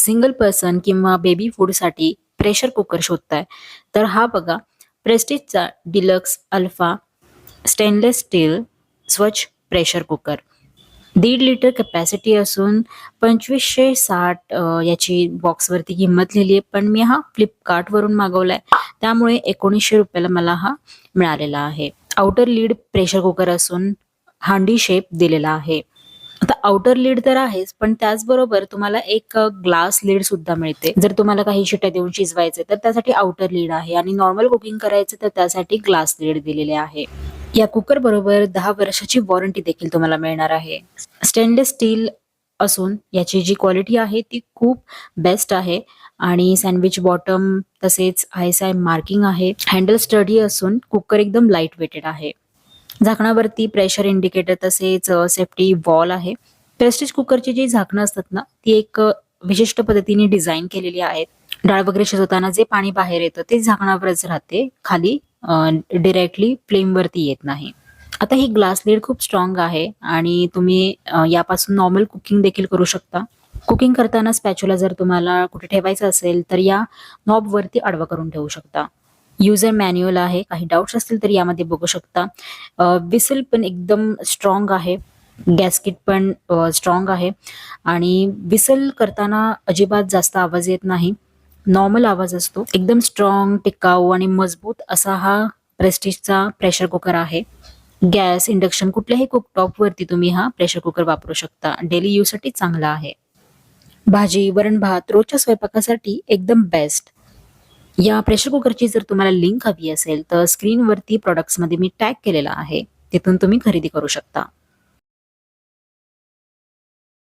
Single person किंवा baby फूडसाठी pressure cooker शोधताय तर हा बघा, प्रेस्टिजचा डिलक्स अल्फा स्टेनलेस स्टील स्वच्छ प्रेशर कुकर. 1.5 लिटर कॅपॅसिटी असून 2560 याची बॉक्सवरती किंमत लिहिली आहे. पण मी हा फ्लिपकार्टवरून मागवलाय, त्यामुळे 1900 रुपयाला मला हा मिळालेला आहे. आउटर लीड प्रेशर कुकर असून हांडी शेप दिलेला आहे. आता आउटर लीड तर आहेच, पण त्याचबरोबर तुम्हाला एक ग्लास लीड सुद्धा मिळते. जर तुम्हाला काही शिट्या देऊन शिजवायचे तर त्यासाठी आउटर लीड आहे आणि नॉर्मल कुकिंग करायचं तर त्यासाठी ग्लास लीड दिलेले आहे. या कुकर बरोबर 10 वर्षाची वॉरंटी देखील तुम्हाला मिळणार आहे. स्टेनलेस स्टील असून याची जी क्वालिटी आहे ती खूप बेस्ट आहे आणि सँडविच बॉटम तसेच ISI मार्किंग आहे. हँडल स्टडी असून कुकर एकदम लाईट वेटेड आहे. झाकणावरती प्रेशर इंडिकेटर तसेच सेफ्टी वॉल आहे. प्रेस्टिज कुकरची जी झाकणं असतात ना ती एक विशिष्ट पद्धतीने डिझाईन केलेली आहेत. डाळ वगैरे शिजवताना जे पाणी बाहेर येतं ते झाकणावरच राहते, खाली डिरेक्टली फ्लेम वरती येत नाही. आता ही ग्लास लीड खूप स्ट्रॉंग आहे आणि तुम्ही यापासून नॉर्मल कुकिंग देखील करू शकता. कुकिंग करताना स्पॅच्युला जर तुम्हाला कुठे ठेवायचं असेल तर या नॉब वरती आडवा करून ठेवू शकता. युजर मॅन्युअल आहे, काही डाऊट्स असतील तर यामध्ये बघू शकता. विसल पण एकदम स्ट्रॉंग आहे, गॅस्किट पण स्ट्रॉंग आहे आणि विसल करताना अजिबात जास्त आवाज येत नाही, नॉर्मल आवाज असतो. एकदम स्ट्रॉंग, टिकाऊ आणि मजबूत असा हा प्रेस्टिजचा प्रेशर कुकर आहे. गॅस, इंडक्शन कुठल्याही कुकटॉप वरती तुम्ही हा प्रेशर कुकर वापरू शकता. डेली यूज साठी चांगला आहे. भाजी, वरण, भात रोजच्या स्वयंपाकासाठी एकदम बेस्ट. या प्रेशर कुकरची जर तुम्हाला लिंक हवी असेल तर स्क्रीनवरती प्रॉडक्ट्समध्ये मी टॅग केलेला आहे, तिथून तुम्ही खरेदी करू शकता.